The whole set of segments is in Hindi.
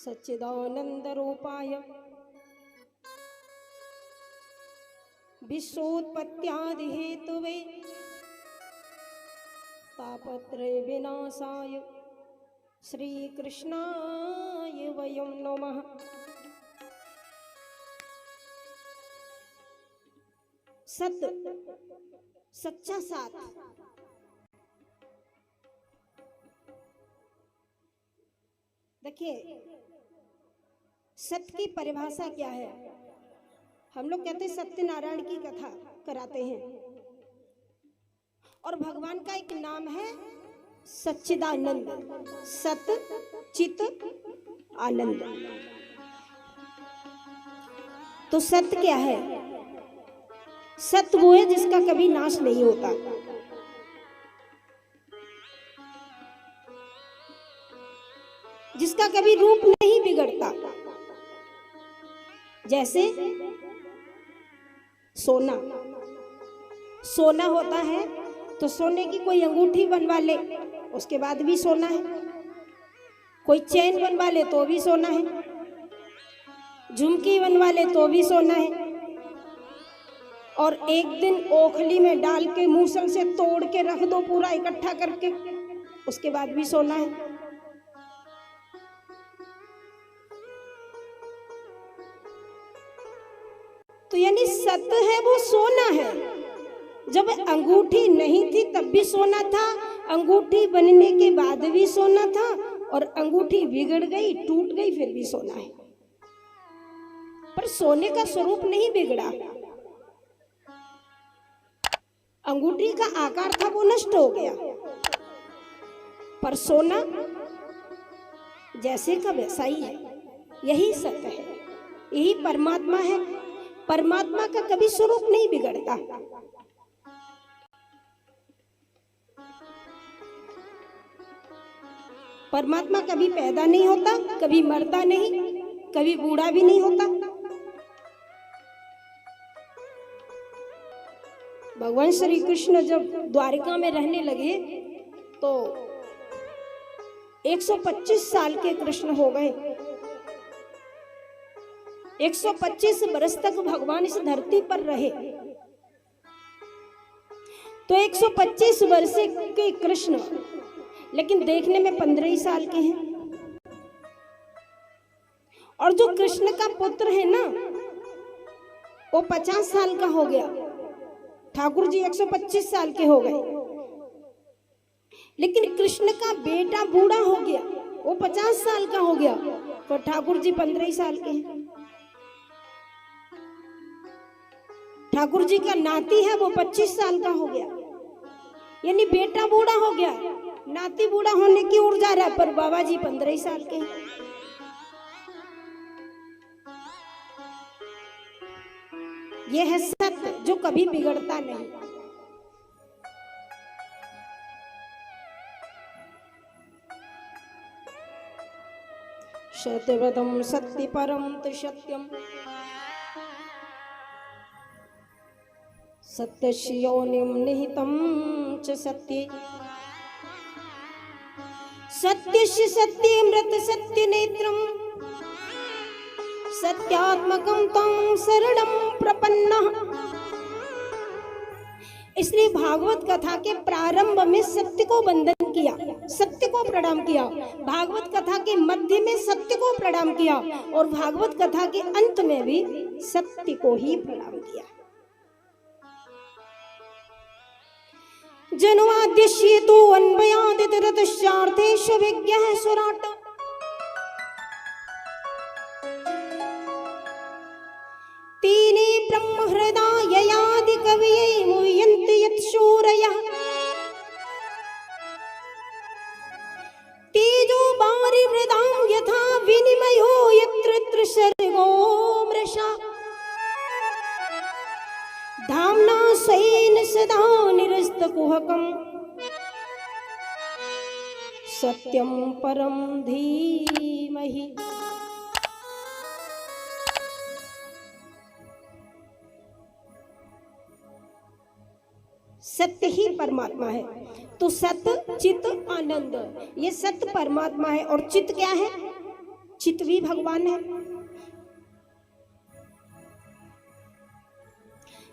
सच्चिदानंद रूपाय विश्वोत्पत्त्यादि हेतुवे तापत्रय विनाशाय श्री कृष्णाय वयं नमः। सत्य, सच्चा साथ। देखिए, सत्य की परिभाषा क्या है? हम लोग कहते हैं सत्यनारायण की कथा कराते हैं और भगवान का एक नाम है सच्चिदानंद। सत चित आनंद। तो सत्य क्या है? सत्य वो है जिसका कभी नाश नहीं होता। जिसका कभी रूप नहीं बिगड़ता। जैसे सोना। सोना होता है तो सोने की कोई अंगूठी बनवा ले, उसके बाद भी सोना है। कोई चैन बनवा ले तो भी सोना है। झुमकी बनवा ले तो भी सोना है। और एक दिन ओखली में डाल के मूसल से तोड़ के रख दो पूरा इकट्ठा करके, उसके बाद भी सोना है। तो यानी सत्य है वो सोना है। जब अंगूठी नहीं थी तब भी सोना था, अंगूठी बनने के बाद भी सोना था, और अंगूठी बिगड़ गई टूट गई फिर भी सोना है। पर सोने का स्वरूप नहीं बिगड़ा। अंगूठी का आकार था वो नष्ट हो गया, पर सोना जैसे का वैसा ही है। यही सत्य है, यही परमात्मा है। परमात्मा का कभी स्वरूप नहीं बिगड़ता। परमात्मा कभी पैदा नहीं होता, कभी मरता नहीं, कभी बूढ़ा भी नहीं होता। भगवान श्री कृष्ण जब द्वारिका में रहने लगे तो 125 साल के कृष्ण हो गए। 125 बरस तक भगवान इस धरती पर रहे। तो 125 वर्ष के कृष्ण लेकिन देखने में 15 ही साल के हैं। और जो कृष्ण का पुत्र है ना, वो 50 साल का हो गया। ठाकुर जी 125 साल के हो गए। लेकिन कृष्ण का बेटा बूढ़ा हो गया, वो 50 साल का हो गया, तो ठाकुर जी 15 ही साल के हैं। ठाकुर जी का नाती है वो 25 साल का हो गया। यानी बेटा बूढ़ा हो गया, नाती बूढ़ा होने की ओर जा रहा है, पर बाबा जी 15 ही साल के हैं। यह है सत्य जो कभी बिगड़ता नहीं। सत्यव्रतम सत्य परम सत्यम सत्यस्य योनिं निहितं च सत्ये सत्यस्य सत्यमृत सत्यनेत्रं सत्यात्मकं तं शरणं प्रपन्नः। इसलिए भागवत कथा के प्रारंभ में सत्य को वंदन किया, सत्य को प्रणाम किया। भागवत कथा के मध्य में सत्य को प्रणाम किया और भागवत कथा के अंत में भी सत्य को ही प्रणाम किया। जन्माद्यस्य तो अन्वयादितरतश्चार्थेषु विज्ञः सुराट तेने ब्रह्म हृदयादि कवये मुह्यन्ति यत्शूरयः तेजो वारिवृदां यथा विनिमयो यत्र सर्गो मृषा धाम्ना स्वेन सदा निरस्तकुहकं सत्यं परं धीमहि। सत्य ही परमात्मा है। तो सत्य चित आनंद, ये सत्य परमात्मा है। और चित क्या है? चित्त भी भगवान है।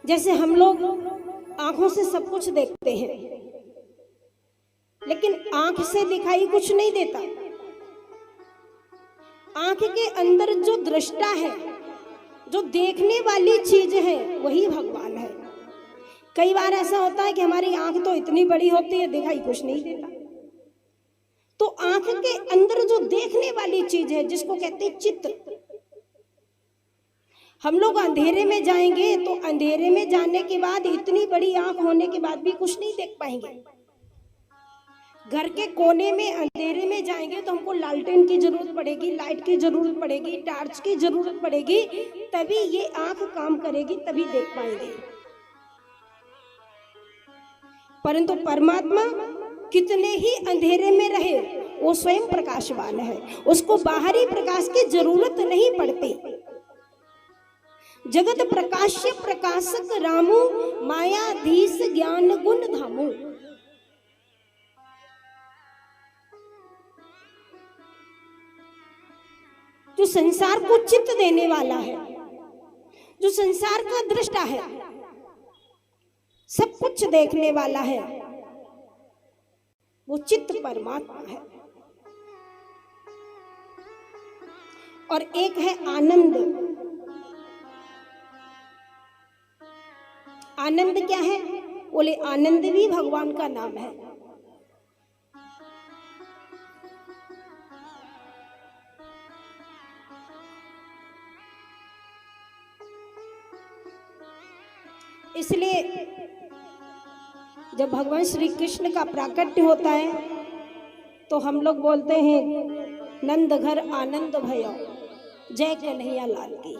जैसे हम लोग आंखों से सब कुछ देखते हैं, लेकिन आंख से दिखाई कुछ नहीं देता। आंख के अंदर जो दृष्टा है, जो देखने वाली चीज है, वही भगवान है। कई बार ऐसा होता है कि हमारी आंख तो इतनी बड़ी होती है, दिखाई कुछ नहीं देता। तो आंख के अंदर जो देखने वाली चीज है, जिसको कहते हैं चित्त, हम लोग अंधेरे में जाएंगे तो अंधेरे में जाने के बाद, इतनी बड़ी आंख होने के बाद भी कुछ नहीं देख पाएंगे। घर के कोने में अंधेरे में जाएंगे तो हमको लालटेन की जरूरत पड़ेगी, लाइट की जरूरत पड़ेगी, टार्च की जरूरत पड़ेगी, तभी ये आंख काम करेगी, तभी देख पाएंगे। परंतु परमात्मा कितने ही अंधेरे में रहे, वो स्वयं प्रकाशवान है, उसको बाहरी प्रकाश की जरूरत नहीं पड़ती। जगत प्रकाश्य प्रकाशक रामू, मायाधीश ज्ञान गुण धामू। जो संसार को चित्त देने वाला है, जो संसार का दृष्टा है, सब कुछ देखने वाला है, वो चित्त परमात्मा है। और एक है आनंद। आनंद क्या है? बोले आनंद भी भगवान का नाम है। इसलिए जब भगवान श्री कृष्ण का प्राकट्य होता है तो हम लोग बोलते हैं, नंद घर आनंद भयो, जय कन्हैया लाल की।